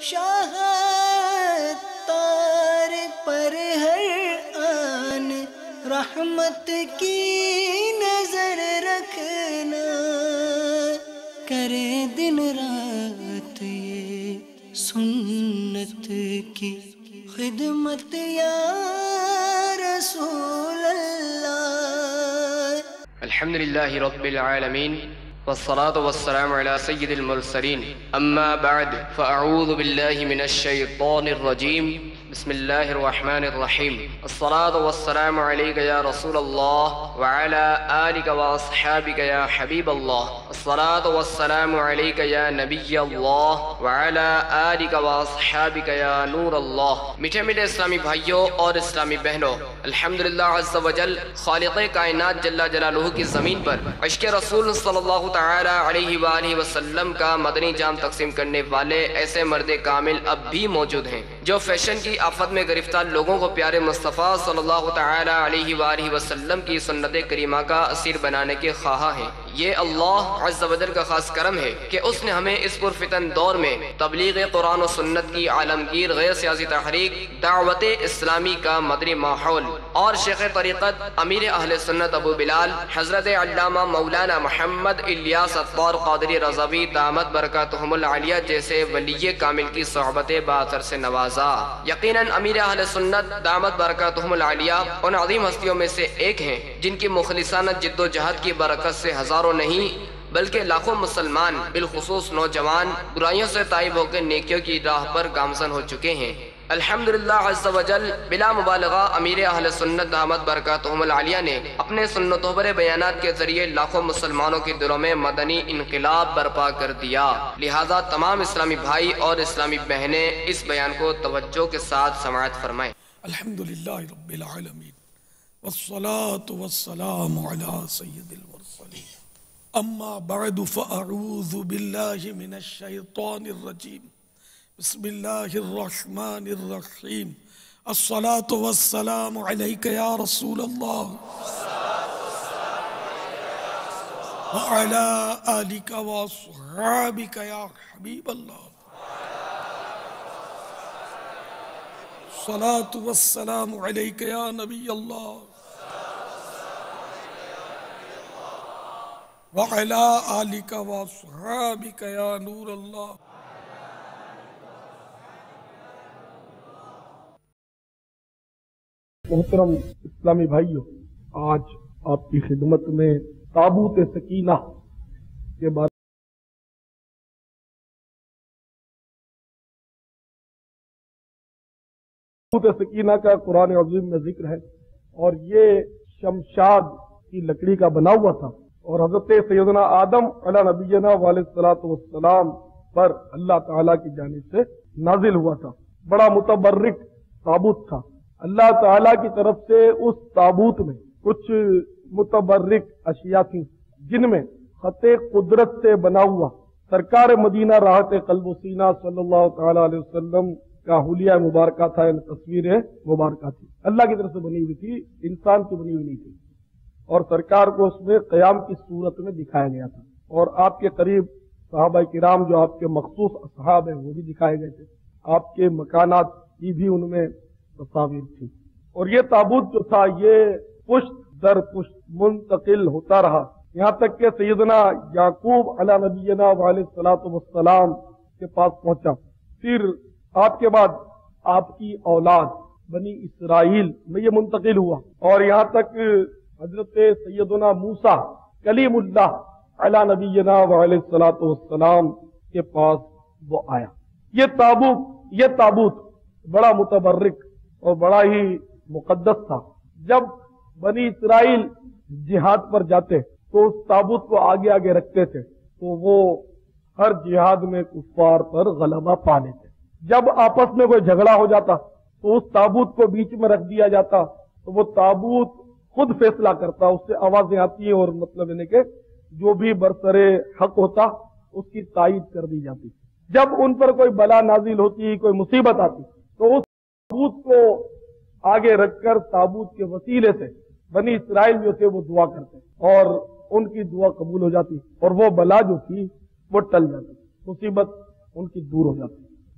شاہ تار پر ہر آن رحمت کی نظر رکھنا، کرے دن رات یہ سنت کی خدمت یا رسول اللہ۔ الحمد للہ رب العالمین والصلاة والسلام على سید المرسلین، اما بعد فاعوذ باللہ من الشیطان الرجیم، بسم اللہ الرحمن الرحیم۔ الصلاة والسلام علیک یا رسول اللہ وعلى آلک واصحابک یا حبیب اللہ۔ الصلاة والسلام علیک یا نبی اللہ وعلى آلک واصحابک یا نور اللہ۔ میٹھے میٹھے اسلامی بھائیوں اور اسلامی بہنوں، الحمدللہ عز و جل خالق کائنات جل جلالہ کی زمین پر عشق رسول صلی اللہ تعالی علیہ وآلہ وسلم کا مدنی جام تقسیم کرنے والے ایسے مرد کامل اب بھی موجود ہیں جو فیشن کی آفت میں گرفتار لوگوں کو پیارے مصطفیٰ صلی اللہ تعالی علیہ وآلہ وسلم کی سنت کریمہ کا اسیر بنانے کے خواہاں ہیں۔ یہ اللہ عز و جل کا خاص کرم ہے کہ اس نے ہمیں اس پرفتن دور میں تبلیغ قرآن و سنت کی عالمگیر غیر سیاسی تحریک، دعوت اسلامی کا مدنی ماحول اور شیخ طریقت امیر اہل سنت ابو بلال حضرت علامہ مولانا محمد الیاس عطار قادری رضوی دامت برکاتہم العالیہ جیسے ولی کامل کی صحبت باثر سے نوازا۔ یقیناً امیر اہل سنت دامت برکاتہم العالیہ ان عظیم ہستیوں میں سے ایک ہیں جن کی مخلصانہ جد و جہد کی برکت سے ہزاروں نہیں بلکہ لاکھوں مسلمان بالخصوص نوجوان برائیوں سے تائب ہو کے نیکیوں کی راہ پر گامزن ہو چکے ہیں۔ الحمدللہ عز و جل بلا مبالغہ امیر اہل سنت دامت برکاتہم العالیہ نے اپنے سنتوں پر بیانات کے ذریعے لاکھوں مسلمانوں کے دلوں میں مدنی انقلاب برپا کر دیا۔ لہذا تمام اسلامی بھائی اور اسلامی بہنیں اس بیان کو توجہ کے ساتھ سماعت فرمائیں۔ الحمدللہ رب العالمین والصلاة والسلام علی سید المرسلین، اما بعد فاعوذ باللہ من الشیطان الرجیم، بسم اللہ الرحمن الرحیم۔ الصلاة والسلام علیک یا رسول اللہ وعلی آلک واصحابک یا حبیب اللہ۔ الصلاة والسلام علیک یا نبی اللہ وعلی آلک واصحابک یا نور اللہ۔ محترم اسلامی بھائیوں، آج آپ کی خدمت میں تابوت سکینہ کے بارے تابوت سکینہ کا قرآن عظیم میں ذکر ہے، اور یہ شمشاد کی لکڑی کا بنا ہوا تھا، اور حضرت سیدنا آدم علیہ نبینا علیہ السلام پر اللہ تعالیٰ کی جانب سے نازل ہوا تھا۔ بڑا متبرک تابوت تھا۔ اللہ تعالیٰ کی طرف سے اس تابوت میں کچھ متبرک اشیاء تھیں جن میں خط قدرت سے بنا ہوا سرکار مدینہ راحت قلب و سینہ صلی اللہ تعالیٰ علیہ وسلم کا حلیہ مبارکہ تھا، یعنی تصویر مبارکہ تھی، اللہ کی طرف سے بنی ہوئی تھی، انسان کی بنی ہوئی نہیں تھی، اور سرکار کو اس میں قیام کی صورت میں دکھایا گیا تھا، اور آپ کے قریب صحابہ کرام جو آپ کے مخصوص اصحاب ہیں وہ بھی دکھائے گئے تھے، آپ کے مکانات کی بھی ان میں تصاویر تھی، اور یہ تابوت جو تھا یہ پشت در پشت منتقل ہوتا رہا، یہاں تک کہ سیدنا یعقوب علیہ نبینا علیہ السلام کے پاس پہنچا، پھر آپ کے بعد آپ کی اولاد بنی اسرائیل میں یہ منتقل ہوا، اور یہاں تک حضرت سیدنا موسیٰ کلیم اللہ علیہ نبینا علیہ السلام کے پاس وہ آیا۔ یہ تابوت بڑا متبرک اور بڑا ہی مقدس تھا۔ جب بنی اسرائیل جہاد پر جاتے تو اس تابوت کو آگے آگے رکھتے تھے تو وہ ہر جہاد میں کفار پر غلبہ پا لیتے۔ جب آپس میں کوئی جھگڑا ہو جاتا تو اس تابوت کو بیچ میں رکھ دیا جاتا تو وہ تابوت خود فیصلہ کرتا، اس سے آوازیں آتی اور مطلب یعنی کہ جو بھی برسر حق ہوتا اس کی تائید کر دی جاتی۔ جب ان پر کوئی بلا نازل ہوتی، کوئی مصیبت آتی تو اس تابوت کو آگے رکھ کر تابوت کے وسیلے سے بنی اسرائیل جو تھے وہ دعا کرتے اور ان کی دعا قبول ہو جاتی اور وہ بلا جو تھی وہ ٹل جاتی، مصیبت ان کی دور ہو جاتی۔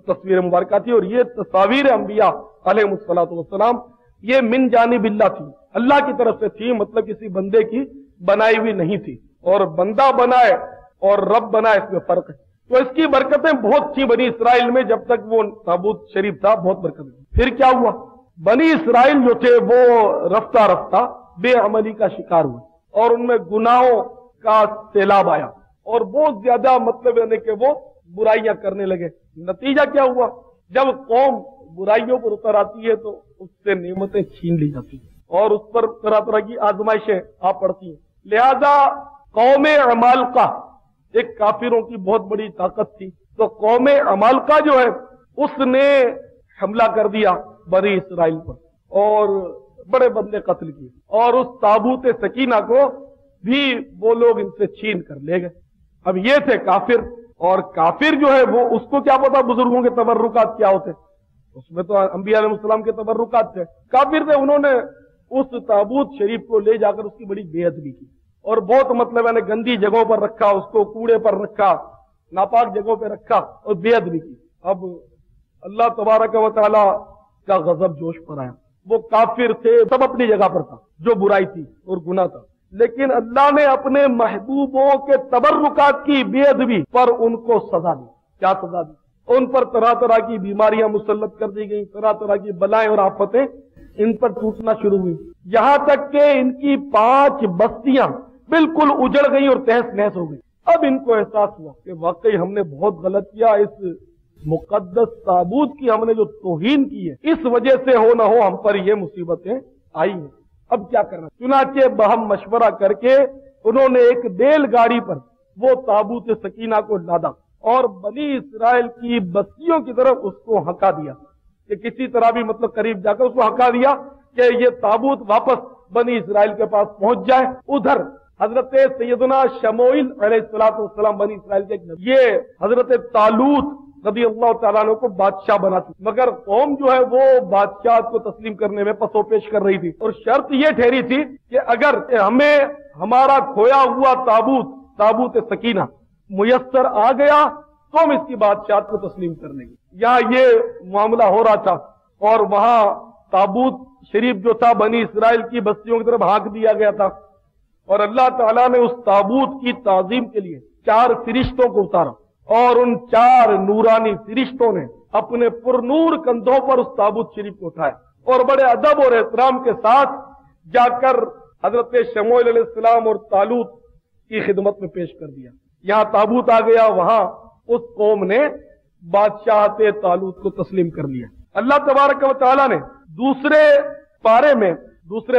تصویر مبارکہ تھی، اور یہ تصاویر انبیاء علیہم السلام یہ من جانب اللہ تھی، اللہ کی طرف سے تھی، مطلب کسی بندے کی بنائی ہوئی نہیں تھی، اور بندہ بنائے اور رب بنائے اس میں فرق ہے۔ تو اس کی برکتیں بہت تھی بنی اسرائیل میں، جب تک وہ تابوت شریف تھا بہت برکتیں تھی۔ پھر کیا ہوا، بنی اسرائیل جو تھے وہ رفتہ رفتہ بے عملی کا شکار ہوئے، اور ان میں گناہوں کا سیلاب آیا، اور بہت زیادہ مطلب یعنی کہ وہ برائیاں کرنے لگے۔ نتیجہ کیا ہوا، جب قوم برائیوں پر اتر آتی ہے تو اس سے نعمتیں چھین لی جاتی ہیں، اور اس پر طرح طرح کی آزمائشیں آ پڑتی ہیں۔ لہذا قوم عمالقہ ایک کافروں کی بہت بڑی طاقت تھی، تو قوم عمالقہ جو ہے اس نے حملہ کر دیا بنی اسرائیل پر، اور بڑے بدلے قتل کیے، اور اس تابوت سکینہ کو بھی وہ لوگ ان سے چھین کر لے گئے۔ اب یہ تھے کافر، اور کافر جو ہے وہ اس کو کیا پتا بزرگوں کے تبرکات کیا ہوتے، اس میں تو انبیاء علیہ السلام کے تبرکات تھے۔ کافر تھے، انہوں نے اس تابوت شریف کو لے جا کر اس کی بڑی بے ادبی کی، اور بہت مطلب یعنی گندی جگہوں پر رکھا، اس کو کوڑے پر رکھا، ناپاک جگہوں پہ رکھا اور بے ادبی کی۔ اب اللہ تبارک و تعالی کا غضب جوش پر آیا۔ وہ کافر تھے، سب اپنی جگہ پر تھا، جو برائی تھی اور گناہ تھا، لیکن اللہ نے اپنے محبوبوں کے تبرکات کی بے ادبی پر ان کو سزا دی۔ کیا سزا دی؟ ان پر طرح طرح کی بیماریاں مسلط کر دی گئیں، طرح طرح کی بلائیں اور آفتیں ان پر ٹوٹنا شروع ہوئی، یہاں تک کہ ان کی 5 بستیاں بالکل اجڑ گئیں اور تہس نہس ہو گئی۔ اب ان کو احساس ہوا کہ واقعی ہم نے بہت غلط کیا، اس مقدس تابوت کی ہم نے جو توہین کی ہے، اس وجہ سے ہو نہ ہو ہم پر یہ مصیبتیں آئی ہیں۔ اب کیا کرنا؟ چنانچہ بہم مشورہ کر کے انہوں نے ایک بیل گاڑی پر وہ تابوت سکینہ کو لادا، اور بنی اسرائیل کی بستیوں کی طرف اس کو ہکا دیا، کہ کسی طرح بھی مطلب قریب جا کر اس کو ہکا دیا کہ یہ تابوت واپس بنی اسرائیل کے پاس پہنچ جائے۔ ادھر حضرت سیدنا شموئیل علیہ السلام بنی اسرائیل کے ایک نبی، یہ حضرت طالوت رضی اللہ تعالیٰ عنہ کو بادشاہ بنا تھی، مگر قوم جو ہے وہ بادشاہ کو تسلیم کرنے میں پسو پیش کر رہی تھی، اور شرط یہ ٹھہری تھی کہ اگر ہمیں ہمارا کھویا ہوا تابوت سکینہ میسر آ گیا تو ہم اس کی بادشاہت کو تسلیم کر لیں گے۔ یہاں یہ معاملہ ہو رہا تھا، اور وہاں تابوت شریف جو تھا بنی اسرائیل کی بستیوں کی طرف ہانک دیا گیا تھا، اور اللہ تعالیٰ نے اس تابوت کی تعظیم کے لیے 4 فرشتوں کو اتارا، اور ان 4 نورانی فرشتوں نے اپنے پرنور کندھوں پر اس تابوت شریف کو اٹھایا، اور بڑے ادب اور احترام کے ساتھ جا کر حضرت شموئیل علیہ السلام اور طالوت کی خدمت میں پیش کر دیا۔ یہاں تابوت آ گیا، وہاں اس قوم نے بادشاہت طالوت کو تسلیم کر لیا۔ اللہ تبارک و تعالیٰ نے دوسرے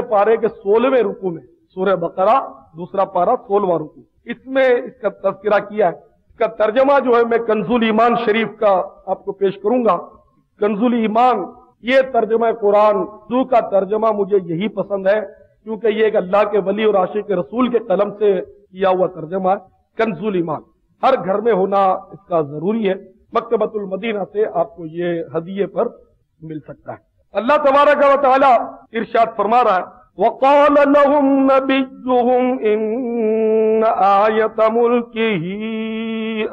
پارے کے 16ویں رکوع میں، سورہ بقرہ دوسرا پارہ 16واں رکوع، اس میں اس کا تذکرہ کیا ہے۔ اس کا ترجمہ جو ہے میں کنز الایمان شریف کا آپ کو پیش کروں گا۔ کنز الایمان یہ ترجمہ قرآن اردو کا ترجمہ مجھے یہی پسند ہے، کیونکہ یہ ایک اللہ کے ولی اور عاشق رسول کے قلم سے کیا ہوا ترجمہ ہے۔ کنز الایمان ہر گھر میں ہونا اس کا ضروری ہے، مکتبۃ المدینہ سے آپ کو یہ ہدیے پر مل سکتا ہے۔ اللہ تبارک و تعالی ارشاد فرما رہا ہے، وَقَالَ لَهُمْ نَبِيُّهُمْ إِنَّ آيَةَ مُلْكِهِ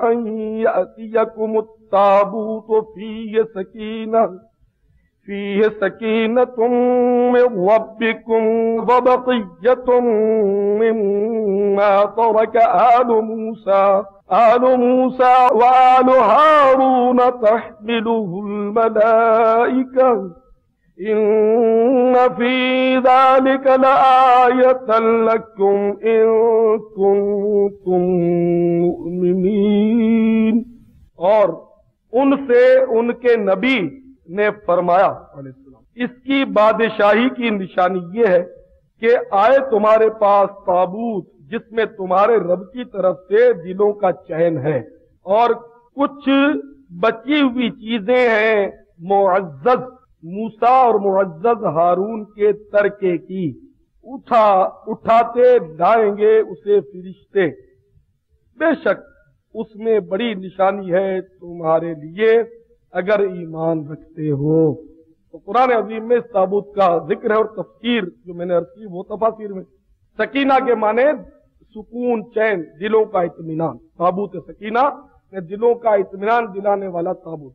أَن يَأْتِيَكُمُ التَّابُوتُ فِيهِ سَكِينَةٌ مِّن رَّبِّكُمْ وَبَقِيَّةٌ مِّمَّا تَرَكَ آلُ مُوسَىٰ وَآلُ هَارُونَ تَحْمِلُهُ الْمَلَائِكَةُ إِنَّ فِي ذَلِكَ لَآيَةً لَكُمْ إِن كُنتُم مُّؤْمِنِينَ۔ اور ان سے ان کے نبی نے فرمایا علیہ السلام، اس کی بادشاہی کی نشانی یہ ہے کہ آئے تمہارے پاس تابوت جس میں تمہارے رب کی طرف سے دلوں کا چین ہے، اور کچھ بچی ہوئی چیزیں ہیں معزز موسیٰ اور معزز ہارون کے ترکے کی، اٹھاتے لائیں گے اسے فرشتے، بے شک اس میں بڑی نشانی ہے تمہارے لیے اگر ایمان رکھتے ہو۔ تو قرآن عظیم میں اس تابوت کا ذکر ہے، اور تفسیر جو میں نے عرض کی وہ تفاسیر میں سکینہ کے معنی سکون، چین، دلوں کا اطمینان۔ تابوت سکینہ دلوں کا اطمینان دلانے والا تابوت۔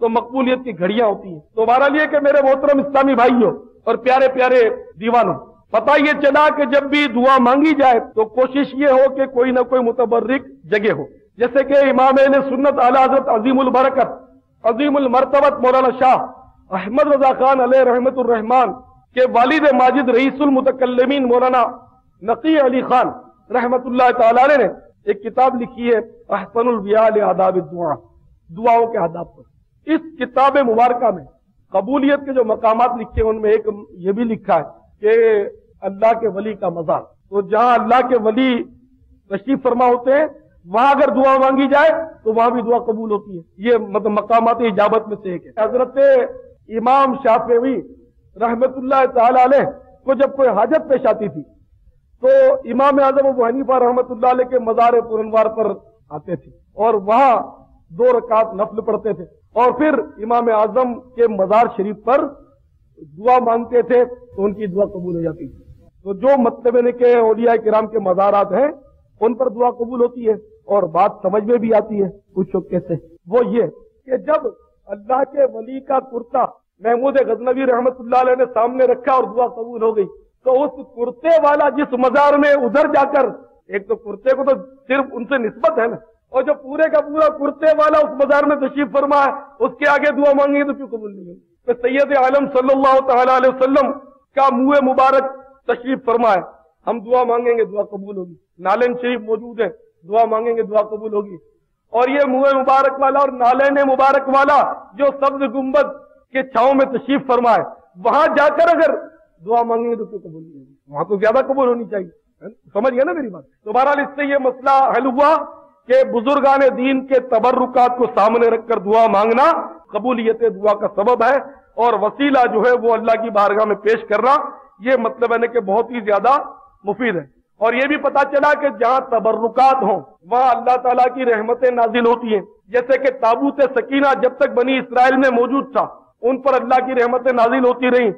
تو مقبولیت کی گھڑیاں ہوتی ہیں. تو بہرحال یہ کہ میرے محترم اسلامی بھائیوں اور پیارے پیارے دیوانوں، پتہ یہ چلا کہ جب بھی دعا مانگی جائے تو کوشش یہ ہو کہ کوئی نہ کوئی متبرک جگہ ہو. جیسے کہ امام اہل سنت اعلی حضرت عظیم البرکت عظیم المرتبت مولانا شاہ احمد رضا خان علیہ رحمت الرحمان کے والد ماجد رئیس المتکلمین مولانا نقی علی خان رحمت اللہ تعالی علیہ نے ایک کتاب لکھی ہے احسن البیاء لآداب الدعاء، دعاؤں کے آداب پر. اس کتاب مبارکہ میں قبولیت کے جو مقامات لکھے ہیں ان میں ایک یہ بھی لکھا ہے کہ اللہ کے ولی کا مزار. تو جہاں اللہ کے ولی تشریف فرما ہوتے ہیں وہاں اگر دعا مانگی جائے تو وہاں بھی دعا قبول ہوتی ہے. یہ مطلب مقامات اجابت میں سے ایک ہے. حضرت امام شافعی رحمت اللہ تعالی علیہ کو جب کوئی حاجت پیش آتی تھی تو امام اعظم ابو حنیفہ رحمت اللہ علیہ کے مزار پرانوار پر آتے تھے اور وہاں 2 رکعت نفل پڑھتے تھے اور پھر امام اعظم کے مزار شریف پر دعا مانگتے تھے تو ان کی دعا قبول ہو جاتی تھی. تو جو مطلب ہے کہ اولیاء کرام کے مزارات ہیں ان پر دعا قبول ہوتی ہے. اور بات سمجھ میں بھی آتی ہے کچھ کیسے، وہ یہ کہ جب اللہ کے ولی کا کرتا محمود غزنوی رحمت اللہ علیہ نے سامنے رکھا اور دعا قبول ہو گئی تو اس کرتے والا جس مزار میں ادھر جا کر، ایک تو کرتے کو تو صرف ان سے نسبت ہے نا، اور جو پورے کا پورا کرتے والا اس مزار میں تشریف فرما ہے اس کے آگے دعا مانگی تو کیوں قبول نہیں ہوگی؟ تو سید عالم صلی اللہ تعالی علیہ وسلم کا منہ مبارک تشریف فرما ہے، ہم دعا مانگیں گے دعا قبول ہوگی. نالین شریف موجود ہے، دعا مانگیں گے دعا قبول ہوگی. اور یہ منہ مبارک والا اور نالین مبارک والا جو سبز گنبد کے چھاؤں میں تشریف فرمائے وہاں جا کر اگر دعا مانگیں گے تو کیوں قبول نہیں ہوگی؟ وہاں تو زیادہ قبول ہونی چاہیے. سمجھ گیا نا میری بات؟ تو بہرحال اس سے یہ مسئلہ حل ہوا کہ بزرگان دین کے تبرکات کو سامنے رکھ کر دعا مانگنا قبولیت دعا کا سبب ہے، اور وسیلہ جو ہے وہ اللہ کی بارگاہ میں پیش کرنا یہ مطلب ہے کہ بہت ہی زیادہ مفید ہے. اور یہ بھی پتا چلا کہ جہاں تبرکات ہوں وہاں اللہ تعالیٰ کی رحمتیں نازل ہوتی ہیں. جیسے کہ تابوت سکینہ جب تک بنی اسرائیل میں موجود تھا ان پر اللہ کی رحمتیں نازل ہوتی رہیں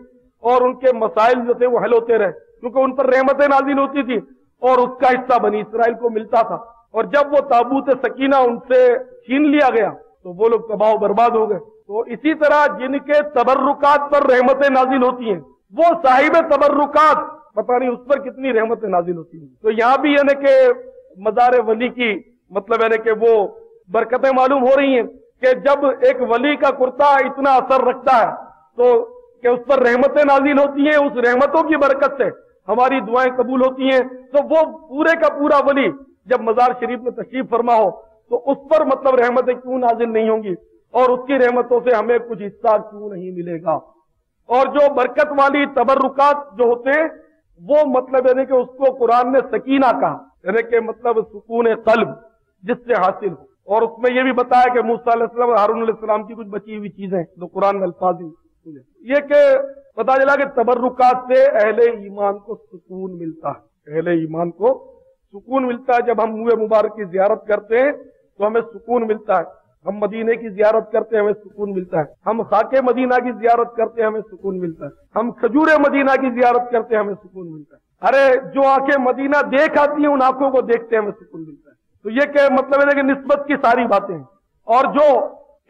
اور ان کے مسائل جو تھے وہ حل ہوتے رہے کیونکہ ان پر رحمتیں نازل ہوتی تھی اور اس کا حصہ بنی اسرائیل کو ملتا تھا. اور جب وہ تابوت سکینہ ان سے چھین لیا گیا تو وہ لوگ تباہ و برباد ہو گئے. تو اسی طرح جن کے تبرکات پر رحمتیں نازل ہوتی ہیں وہ صاحب تبرکات پتہ نہیں اس پر کتنی رحمتیں نازل ہوتی ہیں. تو یہاں بھی یعنی کہ مزار ولی کی مطلب یعنی کہ وہ برکتیں معلوم ہو رہی ہیں کہ جب ایک ولی کا کرتا اتنا اثر رکھتا ہے تو کہ اس پر رحمتیں نازل ہوتی ہیں، اس رحمتوں کی برکت سے ہماری دعائیں قبول ہوتی ہیں. تو وہ پورے کا پورا ولی جب مزار شریف میں تشریف فرما ہو تو اس پر مطلب رحمتیں کیوں نازل نہیں ہوں گی اور اس کی رحمتوں سے ہمیں کچھ حصہ کیوں نہیں ملے گا. اور جو برکت والی تبرکات جو ہوتے ہیں وہ مطلب یعنی کہ اس کو قرآن نے سکینہ کہا، یعنی کہ مطلب سکون قلب جس سے حاصل ہو. اور اس میں یہ بھی بتایا کہ موسیٰ علیہ السلام اور ہارون علیہ السلام کی کچھ بچی ہوئی چیزیں جو قرآن میں الفاظ یہ کہ پتا چلا کہ تبرکات سے اہل ایمان کو سکون ملتا ہے. اہل ایمان کو سکون ملتا ہے. جب ہم منہ مبارک کی زیارت کرتے ہیں تو ہمیں سکون ملتا ہے. ہم مدینے کی زیارت کرتے ہیں ہمیں سکون ملتا ہے. ہم خاک مدینہ کی زیارت کرتے ہیں ہمیں سکون ملتا ہے. ہم کھجور مدینہ کی زیارت کرتے ہیں ہمیں سکون ملتا ہے. ارے جو آنکھیں مدینہ دیکھ آتی ہیں ان آنکھوں کو دیکھتے ہیں ہمیں سکون ملتا ہے. تو یہ کہ مطلب ہے کہ نسبت کی ساری باتیں ہیں. اور جو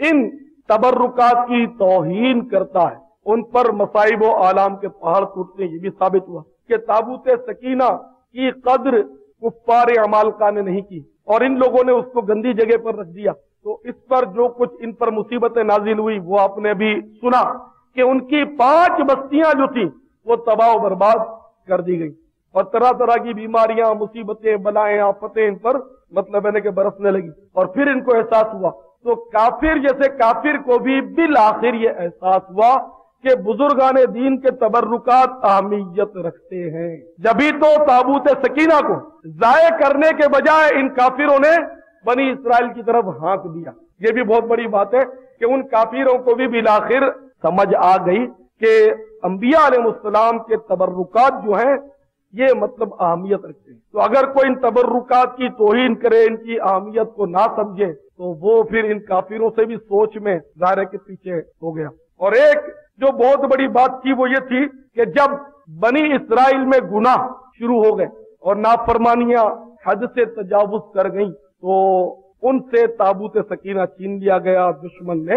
ان تبرکات کی توہین کرتا ہے ان پر مصائب و آلام کے پہاڑ ٹوٹتے ہیں. یہ بھی ثابت ہوا کہ تابوت سکینہ کی قدر کفار عمالقہ نے نہیں کی اور ان لوگوں نے اس کو گندی جگہ پر رکھ دیا. تو اس پر جو کچھ ان پر مصیبتیں نازل ہوئی وہ آپ نے بھی سنا کہ ان کی 5 بستیاں جو تھیں وہ تباہ و برباد کر دی گئی اور طرح طرح کی بیماریاں، مصیبتیں، بلائیں، آفتیں ان پر مطلب ہے کہ برسنے لگی. اور پھر ان کو احساس ہوا تو کافر جیسے کافر کو بھی بالآخر یہ احساس ہوا کہ بزرگان دین کے تبرکات اہمیت رکھتے ہیں. جبھی تو تابوت سکینہ کو ضائع کرنے کے بجائے ان کافروں نے بنی اسرائیل کی طرف ہانک دیا. یہ بھی بہت بڑی بات ہے کہ ان کافروں کو بھی بالآخر سمجھ آ گئی کہ انبیاء علیہ السلام کے تبرکات جو ہیں یہ مطلب اہمیت رکھتے ہیں. تو اگر کوئی ان تبرکات کی توہین کرے، ان کی اہمیت کو نہ سمجھے تو وہ پھر ان کافروں سے بھی سوچ میں ظاہر کے پیچھے ہو گیا. اور ایک جو بہت بڑی بات تھی وہ یہ تھی کہ جب بنی اسرائیل میں گناہ شروع ہو گئے اور نافرمانیاں حد سے تجاوز کر گئیں تو ان سے تابوت سکینہ چھین لیا گیا دشمن نے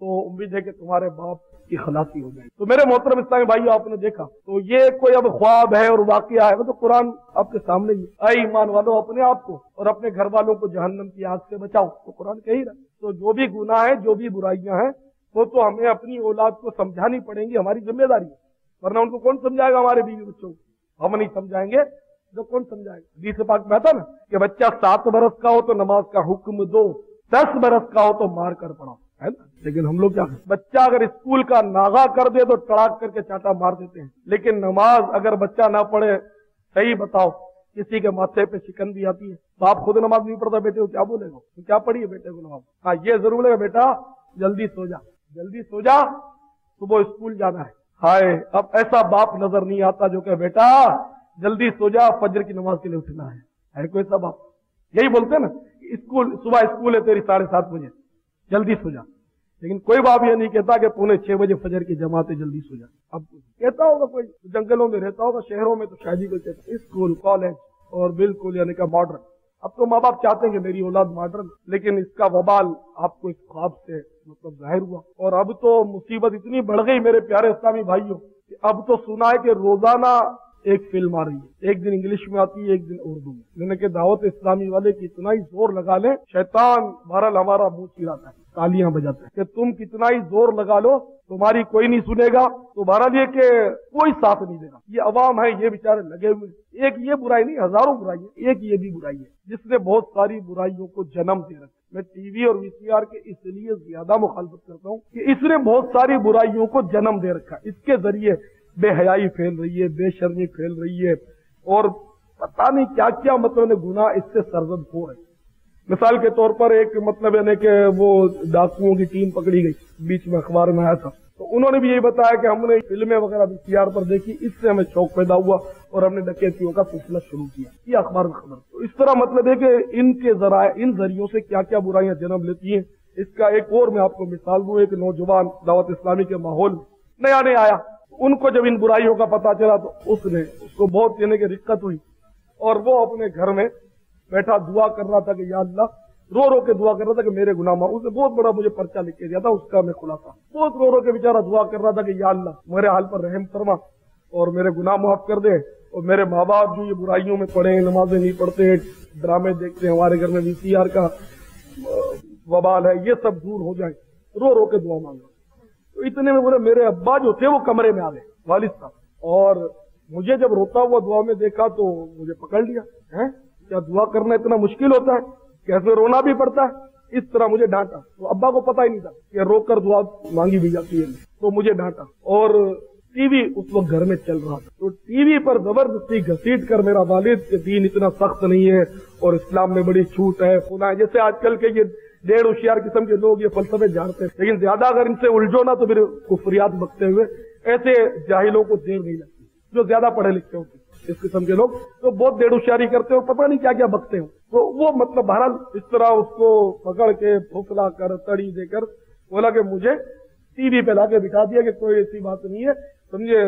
تو امید ہے کہ تمہارے باپ کی خلاصی ہو جائے۔ تو میرے محترم اسلامی بھائیو، آپ نے دیکھا تو یہ کوئی اب خواب ہے اور واقعہ ہے، وہ تو قرآن آپ کے سامنے ہی ہے۔ اے ایمان والو، اپنے آپ کو اور اپنے گھر والوں کو جہنم کی آگ سے بچاؤ، تو قرآن کہہ ہی رہا۔ تو جو بھی گناہ ہے، جو بھی برائیاں ہیں، وہ تو ہمیں اپنی اولاد کو سمجھانی پڑیں گی، ہماری ذمہ داری ہے، ورنہ ان کو کون سمجھائے گا؟ ہمارے بیوی بچوں کو ہم نہیں سمجھائیں گے تو کون سمجھائے گا؟ حدیث پاک میں آتا نا کہ بچہ 7 برس کا ہو تو نماز کا حکم دو، 10 برس کا ہو تو مار کر پڑھاؤ، ہے نا؟ لیکن ہم لوگ کیا کرتے ہیں؟ بچہ اگر اسکول کا ناغا کر دے تو ٹڑاک کر کے چاٹا مار دیتے ہیں، لیکن نماز اگر بچہ نہ پڑھے، صحیح بتاؤ، کسی کے ماتھے پہ شکن بھی آتی ہے، باپ خود نماز نہیں پڑھتا، بیٹے کو کیا بولے گا؟ تو کیا پڑھی ہے بیٹے کو نماز؟ ہاں یہ ضرور ہے بیٹا جلدی سو جا، جلدی سو جا، صبح اسکول جانا ہے۔ ہائے، اب ایسا باپ نظر نہیں آتا جو کہ بیٹا جلدی سو جا، فجر کی نماز کے لیے اٹھنا ہے کوئی ایسا باپ؟ یہی بولتے ہیں نا، اسکول صبح اسکول ہے تیری 7:30 بجے، جلدی سو جا، لیکن کوئی باپ یہ نہیں کہتا کہ 5:45 بجے فجر کی جماعت ہے، جلدی سو جا۔ اب کہتا ہوگا کوئی، جنگلوں میں رہتا ہوگا، شہروں میں تو شاید ہی کوئی کہتا ہے اسکول، کالج اور بالکل یعنی کہ ماڈرن۔ اب تو ماں باپ چاہتے ہیں کہ میری اولاد ماڈرن، لیکن اس کا وبال آپ کو اس خواب سے مطلب ظاہر ہوا، اور اب تو مصیبت اتنی بڑھ گئی میرے پیارے اسلامی بھائیوں کہ اب تو سنا ہے کہ روزانہ ایک فلم آ رہی ہے، ایک دن انگلش میں آتی ہے، ایک دن اردو میں، یعنی کہ دعوت اسلامی والے کی اتنا ہی زور لگا لیں، شیطان بہرحال ہمارا منہ چڑھاتا ہے، تالیاں بجاتا ہے کہ تم کتنا ہی زور لگا لو تمہاری کوئی نہیں سنے گا، تو بہرحال یہ کہ کوئی ساتھ نہیں دے گا۔ یہ عوام ہے، یہ بیچارے لگے ہوئے، ایک یہ برائی نہیں، ہزاروں برائی ہے، ایک یہ بھی برائی ہے جس نے بہت ساری برائیوں کو جنم دے رکھا۔ میں ٹی وی اور وی سی آر کے اس لیے زیادہ مخالفت کرتا ہوں کہ اس نے بہت ساری برائیوں کو جنم دے رکھا، اس کے ذریعے بے حیائی پھیل رہی ہے، بے شرمی پھیل رہی ہے، اور پتہ نہیں کیا کیا مطلب گناہ اس سے سرزد ہو رہے ہیں۔ مثال کے طور پر ایک مطلب یعنی کہ وہ ڈاکوؤں کی ٹیم پکڑی گئی، بیچ میں اخبار میں آیا تھا، تو انہوں نے بھی یہی بتایا کہ ہم نے فلمیں وغیرہ بھی سی آر پر دیکھی، اس سے ہمیں شوق پیدا ہوا اور ہم نے ڈکیتیوں کا سلسلہ شروع کیا، یہ اخبار میں خبر۔ تو اس طرح مطلب ہے کہ ان کے ذرائع، ان ذریعوں سے کیا کیا برائیاں جنم لیتی ہیں۔ اس کا ایک اور میں آپ کو مثال دوں، ایک نوجوان دعوت اسلامی کے ماحول میں نیا نیا آیا، ان کو جب ان برائیوں کا پتہ چلا تو اس کو بہت یعنی کہ رقت ہوئی، اور وہ اپنے گھر میں بیٹھا دعا کر رہا تھا کہ یا اللہ، رو رو کے دعا کر رہا تھا کہ میرے گناہ معاف۔ اس نے بہت بڑا مجھے پرچہ لکھ کے دیا تھا، اس کا میں خلاصہ بہت رو رو کے بیچارہ دعا کر رہا تھا کہ یا اللہ میرے حال پر رحم فرما اور میرے گناہ معاف کر دے، اور میرے ماں باپ جو یہ برائیوں میں پڑے ہیں، نمازیں نہیں پڑھتے، ڈرامے دیکھتے ہیں، ہمارے گھر میں وی سی آر کا وبال ہے، یہ سب دور ہو جائیں، رو رو کے دعا مانگا۔ تو اتنے میں بولے میرے ابا جو تھے وہ کمرے میں آ گئے، والد صاحب، اور مجھے جب روتا ہوا دعا میں دیکھا تو مجھے پکڑ لیا، کیا دعا کرنا اتنا مشکل ہوتا ہے؟ کیسے رونا بھی پڑتا ہے؟ اس طرح مجھے ڈانٹا۔ تو ابا کو پتہ ہی نہیں تھا کہ رو کر دعا مانگی بھی جاتی ہے، تو مجھے ڈانٹا، اور ٹی وی اس وقت گھر میں چل رہا تھا، تو ٹی وی پر زبردستی گھسیٹ کر میرا والد کہ دین اتنا سخت نہیں ہے اور اسلام میں بڑی چھوٹ ہے، خدا، جیسے آج کل کے یہ ڈیڑھ ہوشیار قسم کے لوگ یہ فلسفے جانتے ہیں، لیکن زیادہ اگر ان سے الجھو نا تو پھر کفریات بکتے ہوئے، ایسے جاہلوں کو دیر نہیں لگتی جو زیادہ پڑھے لکھتے ہوتے اس قسم کے لوگ، تو بہت ڈیڑھ ہوشیاری کرتے ہو، پتہ نہیں کیا کیا بکتے ہو، تو وہ مطلب بہرحال اس طرح اس کو پکڑ کے پھسلا کر تڑی دے کر بولا کہ مجھے ٹی وی پہ لا کے بٹھا دیا کہ کوئی ایسی بات نہیں ہے، سمجھے،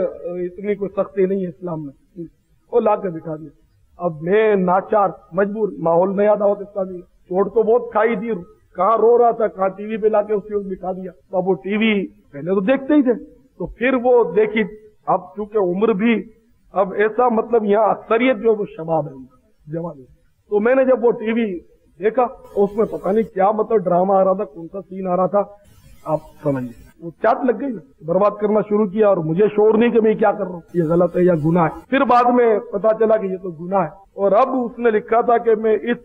اتنی کوئی سختی نہیں ہے اسلام میں، وہ لا کے بٹھا دیا۔ اب میں ناچار مجبور، ماحول نیا دعوت اسلامی، چوٹ تو بہت کھائی تھی، کہاں رو رہا تھا، کہاں ٹی وی پہ لا کے اسی وقت بٹھا دیا۔ تو اب وہ ٹی وی پہلے تو دیکھتے ہی تھے، تو پھر وہ دیکھی، اب چونکہ عمر بھی اب ایسا مطلب یہاں اکثریت جو وہ شباب ہے جوانی، تو میں نے جب وہ ٹی وی دیکھا اس میں پتہ نہیں کیا مطلب ڈرامہ آ رہا تھا، کون سا سین آ رہا تھا، آپ سمجھیے، وہ چاٹ لگ گئی نا، برباد کرنا شروع کیا، اور مجھے شعور نہیں کہ میں کیا کر رہا ہوں، یہ غلط ہے یا گناہ ہے۔ پھر بعد میں پتا چلا کہ یہ تو گناہ ہے، اور اب اس نے لکھا تھا کہ میں اس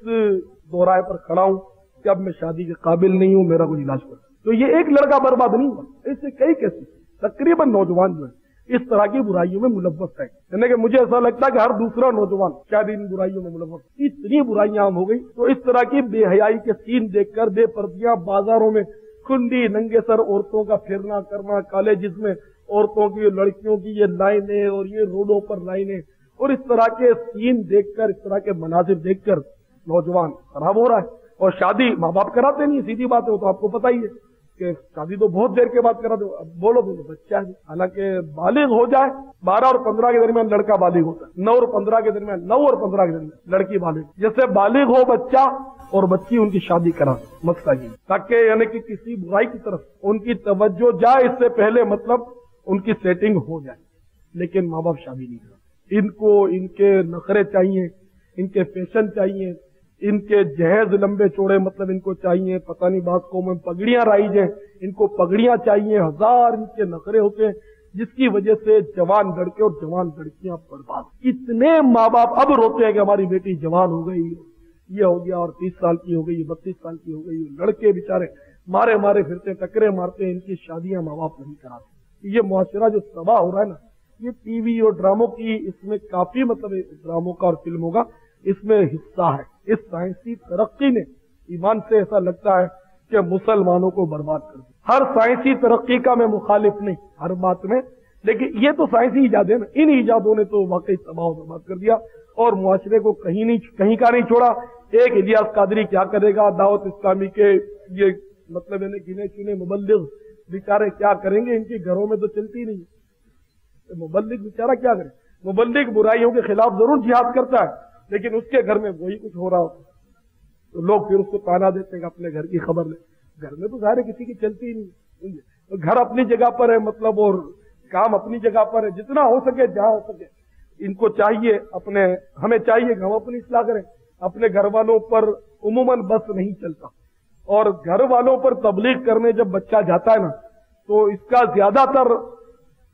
دورائے پر کھڑا ہوں کہ اب میں شادی کے قابل نہیں ہوں، میرا کوئی علاج کر۔ تو یہ ایک لڑکا برباد نہیں ہوا، ایسے کئی کیسے تقریباً نوجوان جو ہے اس طرح کی برائیوں میں ملوث ہے، یعنی کہ مجھے ایسا لگتا ہے کہ ہر دوسرا نوجوان شاید ان برائیوں میں ملوث، اتنی برائیاں عام ہو گئی۔ تو اس طرح کی بے حیائی کے سین دیکھ کر بے پردیاں بازاروں میں کھنڈی ننگے سر عورتوں کا پھرنا کرنا، کالجز میں عورتوں کی، لڑکیوں کی یہ لائنیں، اور یہ روڈوں پر لائنیں، اور اس طرح کے سین دیکھ کر، اس طرح کے مناظر دیکھ کر نوجوان خراب ہو رہا ہے۔ اور شادی ماں باپ کراتے نہیں، سیدھی بات ہے، وہ تو آپ کو پتہ ہی ہے کہ شادی تو بہت دیر کے بعد کرا دو، اب بولو تو بچہ ہے، حالانکہ بالغ ہو جائے 12 اور 15 کے درمیان لڑکا بالغ ہوتا ہے، 9 اور 15 کے درمیان، 9 اور 15 کے درمیان لڑکی بالغ، جیسے بالغ ہو بچہ اور بچی ان کی شادی کرا، مسئلہ یہ تاکہ یعنی کہ کسی برائی کی طرف ان کی توجہ جائے اس سے پہلے مطلب ان کی سیٹنگ ہو جائے، لیکن ماں باپ شادی نہیں کرا۔ ان کو ان کے نخرے چاہیے، ان کے فیشن چاہیے، ان کے جہیز لمبے چوڑے مطلب ان کو چاہیے، پتہ نہیں بعض قوموں میں پگڑیاں رائج ہیں، ان کو پگڑیاں چاہیے، ہزار ان کے نخرے ہوتے ہیں، جس کی وجہ سے جوان لڑکے اور جوان لڑکیاں برباد۔ کتنے ماں باپ اب روتے ہیں کہ ہماری بیٹی جوان ہو گئی، یہ ہو گیا، اور 30 سال کی ہو گئی، 32 سال کی ہو گئی، لڑکے بیچارے مارے پھرتے، ٹکرے مارتے ہیں، ان کی شادیاں ماں باپ نہیں کراتے۔ یہ معاشرہ جو تباہ ہو رہا ہے نا، یہ ٹی وی اور ڈراموں کی اس میں کافی مطلب ڈراموں کا اور فلموں کا اس میں حصہ ہے۔ اس سائنسی ترقی نے ایمان سے ایسا لگتا ہے کہ مسلمانوں کو برباد کر دیا۔ ہر سائنسی ترقی کا میں مخالف نہیں ہر بات میں، لیکن یہ تو سائنسی ایجاد ہے نا، ان ایجادوں نے تو واقعی تباہ و برباد کر دیا اور معاشرے کو کہیں کا نہیں چھوڑا۔ ایک الیاس قادری کیا کرے گا، دعوت اسلامی کے یہ مطلب ہے گنے چنے مبلغ بیچارے کیا کریں گے، ان کے گھروں میں تو چلتی نہیں ہے، مبلغ بیچارہ کیا کرے؟ مبلغ برائیوں کے خلاف ضرور جہاد کرتا ہے، لیکن اس کے گھر میں وہی کچھ ہو رہا ہوتا ہے تو لوگ پھر اس کو تانا دیتے ہیں کہ اپنے گھر کی خبر لے۔ گھر میں تو ظاہر ہے کسی کی چلتی ہی نہیں، گھر اپنی جگہ پر ہے مطلب، اور کام اپنی جگہ پر ہے، جتنا ہو سکے جہاں ہو سکے ان کو چاہیے ہمیں چاہیے کہ ہم اپنی اصلاح کریں۔ اپنے گھر والوں پر عموماً بس نہیں چلتا، اور گھر والوں پر تبلیغ کرنے جب بچہ جاتا ہے نا تو اس کا زیادہ تر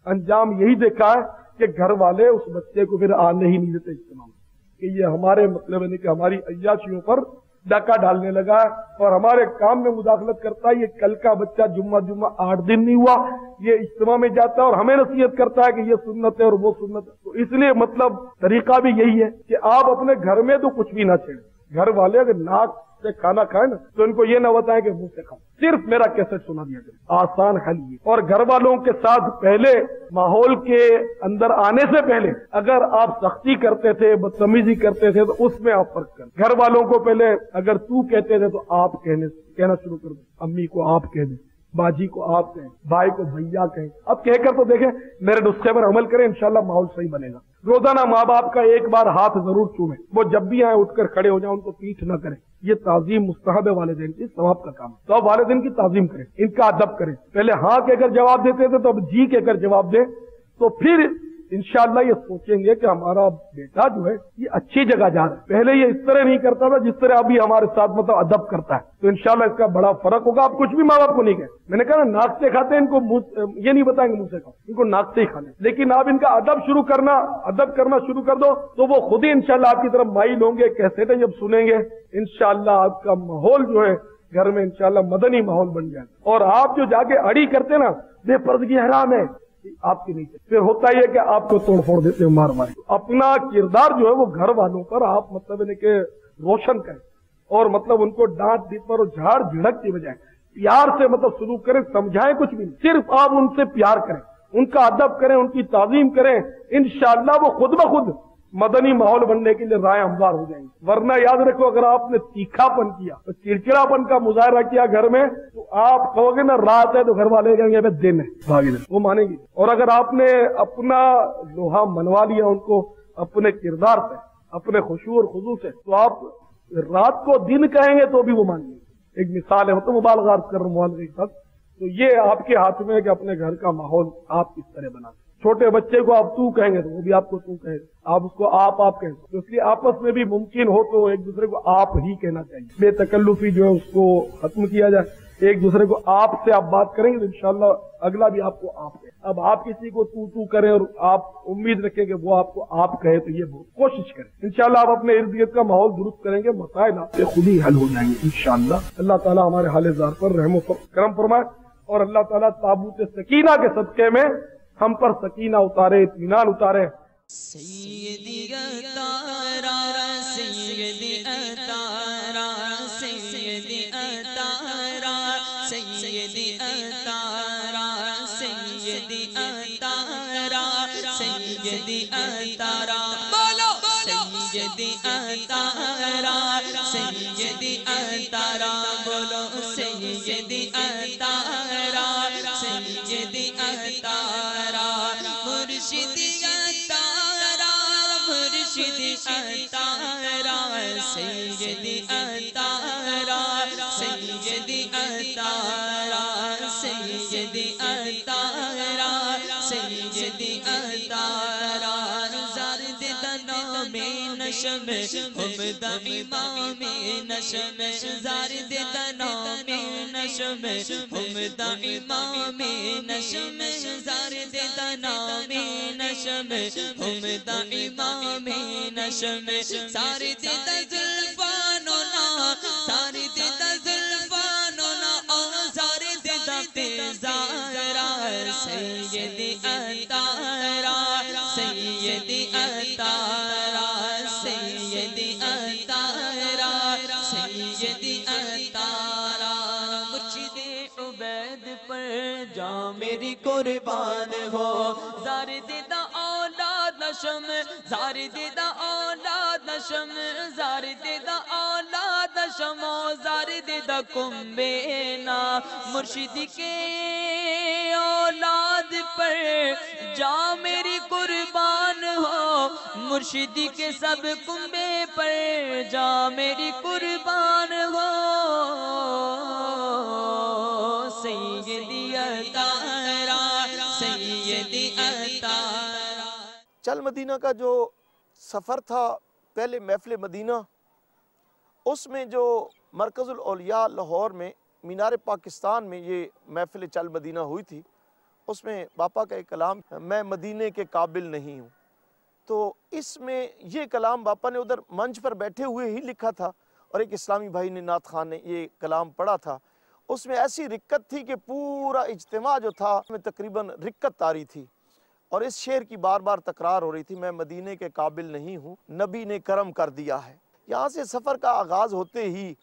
انجام یہی دیکھا ہے کہ گھر والے اس بچے کو پھر آنے ہی نہیں دیتے اجتماع میں، کہ یہ ہمارے مطلب ہے کہ ہماری عیاشیوں پر ڈاکہ ڈالنے لگا ہے اور ہمارے کام میں مداخلت کرتا ہے۔ یہ کل کا بچہ جمعہ 8 دن نہیں ہوا یہ اجتماع میں جاتا ہے اور ہمیں نصیحت کرتا ہے کہ یہ سنت ہے اور وہ سنت ہے۔ تو اس لیے مطلب طریقہ بھی یہی ہے کہ آپ اپنے گھر میں تو کچھ بھی نہ چھیڑیں۔ گھر والے اگر ناک سے کھانا کھائیں نا تو ان کو یہ نہ بتائیں کہ منہ سے کھاؤ، صرف میرا کیسٹ سنا دیا کرے، آسان حل یہ۔ اور گھر والوں کے ساتھ پہلے ماحول کے اندر آنے سے پہلے اگر آپ سختی کرتے تھے، بدتمیزی کرتے تھے تو اس میں آپ فرق کر۔ گھر والوں کو پہلے اگر تو کہتے تھے تو آپ کہنا شروع کر دیں، امی کو آپ کہہ دیں، باجی کو آپ کہیں، بھائی کو بھیا کہیں۔ اب کہہ کر تو دیکھیں، میرے نسخے پر عمل کریں، انشاءاللہ ماحول صحیح بنے گا۔ روزانہ ماں باپ کا ایک بار ہاتھ ضرور چومیں، وہ جب بھی آئیں اٹھ کر کھڑے ہو جائیں، ان کو پیٹھ نہ کریں۔ یہ تعظیم مستحب ہے والدین کی، ثواب کا کام ہے، تو اب والدین کی تعظیم کریں، ان کا ادب کریں۔ پہلے ہاں کہہ کر جواب دیتے تھے تو اب جی کہہ کر جواب دیں، تو پھر انشاءاللہ یہ سوچیں گے کہ ہمارا بیٹا جو ہے یہ اچھی جگہ جا رہا ہے۔ پہلے یہ اس طرح نہیں کرتا تھا جس طرح ابھی ہمارے ساتھ مطلب ادب کرتا ہے، تو انشاءاللہ اس کا بڑا فرق ہوگا۔ آپ کچھ بھی ماں باپ کو نہیں کہیں، میں نے کہا نا ناک سے کھاتے ہیں، ان کو یہ نہیں بتائیں گے منہ سے کھاؤ، ان کو ناک سے ہی کھانا، لیکن آپ ان کا ادب کرنا شروع کر دو تو وہ خود ہی انشاءاللہ آپ کی طرف مائل ہوں گے۔ کیسے جب سنیں گے انشاءاللہ آپ کا ماحول جو ہے گھر میں انشاءاللہ مدنی ماحول بن جائے، اور آپ جو جا کے اڑی کرتے نا بے پردگی حرام ہے آپ کی نہیں، پھر ہوتا ہی ہے کہ آپ کو توڑ پھوڑ دیتے ہیں مار مار۔ اپنا کردار جو ہے وہ گھر والوں پر آپ مطلب کہ روشن کریں، اور مطلب ان کو ڈانٹ ڈپٹ اور جھاڑ جھڑک کی بجائے پیار سے مطلب سلوک کریں، سمجھائیں کچھ بھی نہیں، صرف آپ ان سے پیار کریں، ان کا ادب کریں، ان کی تعظیم کریں، انشاءاللہ وہ خود بخود مدنی ماحول بننے کے لیے رائے ہموار ہو جائیں گے۔ ورنہ یاد رکھو، اگر آپ نے تیکھا پن کیا، چڑچڑا پن کا مظاہرہ کیا گھر میں، تو آپ کہو گے نا رات ہے تو گھر والے کہیں گے دن ہے، بھاگی دن، وہ مانیں گے۔ اور اگر آپ نے اپنا لوہا منوا لیا ان کو اپنے کردار سے، اپنے خشوع اور خضوع سے، تو آپ رات کو دن کہیں گے تو بھی وہ مانیں گے۔ ایک مثال ہے، وہ تو مبالغہ کر رہا ہوں مبالغے کے ساتھ، تو یہ آپ کے ہاتھ میں ہے کہ اپنے گھر کا ماحول آپ کس طرح بناتے۔ چھوٹے بچے کو آپ تو کہیں گے تو وہ بھی آپ کو تو کہے گا، آپ اس کو آپ کہیں گے، تو اس لیے آپس میں بھی ممکن ہو تو ایک دوسرے کو آپ ہی کہنا چاہیے، بے تکلفی جو ہے اس کو ختم کیا جائے، ایک دوسرے کو آپ سے آپ بات کریں گے تو انشاءاللہ اگلا بھی آپ کو آپ کہے۔ اب آپ کسی کو تو کریں اور آپ امید رکھیں کہ وہ آپ کو آپ کہے، تو یہ کوشش کریں، انشاءاللہ آپ اپنے ارد گرد کا ماحول درست کریں گے، مسائل آپ سے خود ہی حل ہو جائیں گے انشاءاللہ۔ اللہ تعالیٰ ہمارے حال زار پر رحم و کرم فرمائے، اور اللہ تعالیٰ تابوت سکینہ کے صدقے میں ہم پر سکینہ اتارے، اطمینان اتارے۔ سیدی اتارا سیدی اتارا سیدی اتارا سیدی اتارا سیدی اتارا سیدی اتارا بولو سیدی اتارا سیدی اتارا بولو سیدی اتارا سیدی اتارا مرشدی اتارا مرشدی اتارا سیدی اتارا نشم ہم دا امام نشم زارد دا نام نشم ہم دا امام نشم زارد دا نام نشم ہم دا امام نشم زارد دا زلفانونا زارد دا زلفانونا اور زارد دا پیزارا سیدی اتارا سیدی اتارا سیدی اتارا سیدی اتارا مرشد عبید پر جا میری قربان ہو زارد دا اولاد نشم زارد دا اولاد نشم زارد دا اولاد نشم زارد دا کمبینا مرشد کے اولاد پر جا میری قربان ہو مرشد کے سب کنبے پر جا میری قربان ہو سیدی اتارا سیدی اتارا۔ چل مدینہ کا جو سفر تھا پہلے محفل مدینہ، اس میں جو مرکز الاولیاء لاہور میں مینار پاکستان میں یہ محفل چل مدینہ ہوئی تھی، اس میں باپا کا ایک کلام میں مدینے کے قابل نہیں ہوں، تو اس میں یہ کلام باپا نے ادھر منچ پر بیٹھے ہوئے ہی لکھا تھا اور ایک اسلامی بھائی نے نعت خان نے یہ کلام پڑھا تھا۔ اس میں ایسی رکت تھی کہ پورا اجتماع جو تھا میں تقریباً رکت آ تھی اور اس شعر کی بار بار تکرار ہو رہی تھی، میں مدینے کے قابل نہیں ہوں نبی نے کرم کر دیا ہے۔ یہاں سے سفر کا آغاز ہوتے ہی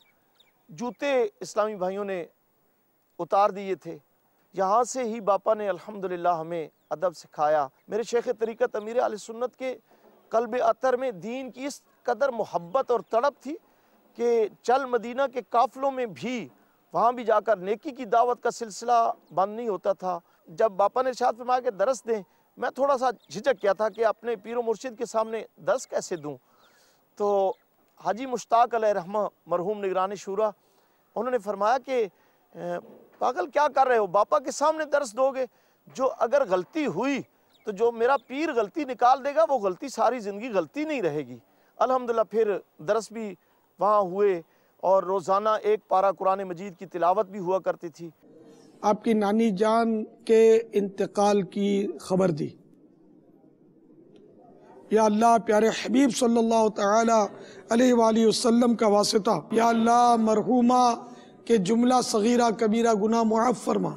جوتے اسلامی بھائیوں نے اتار دیے تھے، یہاں سے ہی باپا نے الحمدللہ ہمیں ادب سکھایا۔ میرے شیخ طریقت امیر اہل سنت کے قلب اطہر میں دین کی اس قدر محبت اور تڑپ تھی کہ چل مدینہ کے قافلوں میں بھی وہاں بھی جا کر نیکی کی دعوت کا سلسلہ بند نہیں ہوتا تھا۔ جب باپا نے ارشاد فرمایا کہ درس دیں، میں تھوڑا سا جھجک کیا تھا کہ اپنے پیر و مرشد کے سامنے درس کیسے دوں، تو حاجی مشتاق علیہ رحمہ مرحوم نگران شورا انہوں نے فرمایا کہ پاگل کیا کر رہے ہو، باپا کے سامنے درس دو گے، جو اگر غلطی ہوئی تو جو میرا پیر غلطی نکال دے گا وہ غلطی ساری زندگی غلطی نہیں رہے گی۔ الحمدللہ پھر درس بھی وہاں ہوئے اور روزانہ ایک پارہ قرآن مجید کی تلاوت بھی ہوا کرتی تھی۔ آپ کی نانی جان کے انتقال کی خبر دی، یا اللہ پیارے حبیب صلی اللہ تعالی علیہ وآلہ وسلم کا واسطہ، یا اللہ مرحومہ کے جملہ صغیرہ کبیرہ گناہ معاف فرما،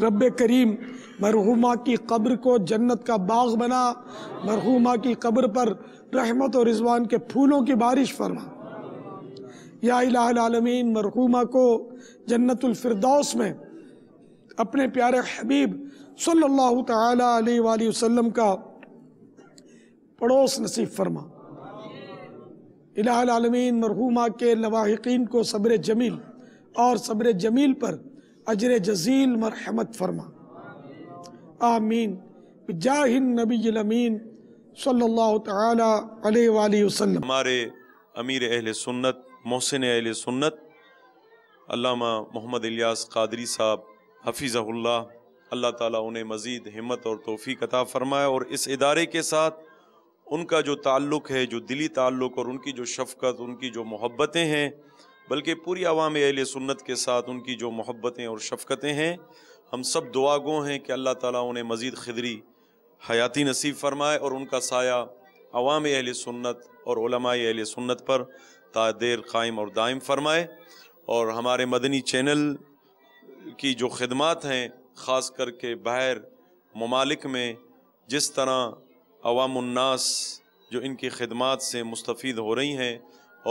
رب کریم مرحومہ کی قبر کو جنت کا باغ بنا، مرحومہ کی قبر پر رحمت اور رضوان کے پھولوں کی بارش فرما، یا الہ العالمین مرحومہ کو جنت الفردوس میں اپنے پیارے حبیب صلی اللہ تعالی علیہ وآلہ وسلم کا پڑوس نصیب فرما، الہ العالمین مرحومہ کے لواحقین کو صبر جمیل اور صبر جمیل پر اجر جزیل مرحمت فرما، آمین بجاہ النبی الامین صلی اللہ تعالی علیہ وآلہ وسلم۔ ہمارے امیر اہل سنت محسن اہل سنت علامہ محمد الیاس قادری صاحب حفظہ اللہ، اللہ تعالیٰ انہیں مزید ہمت اور توفیق عطا فرمائے، اور اس ادارے کے ساتھ ان کا جو تعلق ہے، جو دلی تعلق اور ان کی جو شفقت، ان کی جو محبتیں ہیں، بلکہ پوری عوام اہل سنت کے ساتھ ان کی جو محبتیں اور شفقتیں ہیں، ہم سب دعا گو ہیں کہ اللہ تعالیٰ انہیں مزید خدری حیاتی نصیب فرمائے اور ان کا سایہ عوام اہل سنت اور علماء اہل سنت پر تا دیر قائم اور دائم فرمائے۔ اور ہمارے مدنی چینل کی جو خدمات ہیں، خاص کر کے باہر ممالک میں جس طرح عوام الناس جو ان کی خدمات سے مستفید ہو رہی ہیں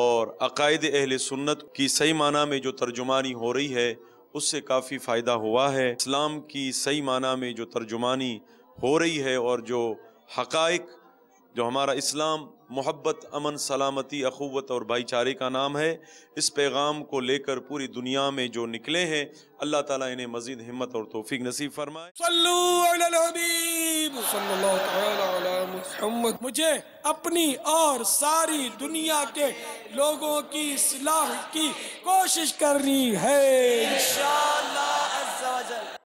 اور عقائد اہل سنت کی صحیح معنی میں جو ترجمانی ہو رہی ہے اس سے کافی فائدہ ہوا ہے، اسلام کی صحیح معنی میں جو ترجمانی ہو رہی ہے اور جو حقائق جو ہمارا اسلام محبت، امن، سلامتی، اخوت اور بھائی چارے کا نام ہے، اس پیغام کو لے کر پوری دنیا میں جو نکلے ہیں، اللہ تعالیٰ انہیں مزید ہمت اور توفیق نصیب فرمائے۔ صلو علی الحبیب صلی اللہ تعالی علی محمد۔ مجھے اپنی اور ساری دنیا کے لوگوں کی اصلاح کی کوشش کرنی ہے انشاءاللہ۔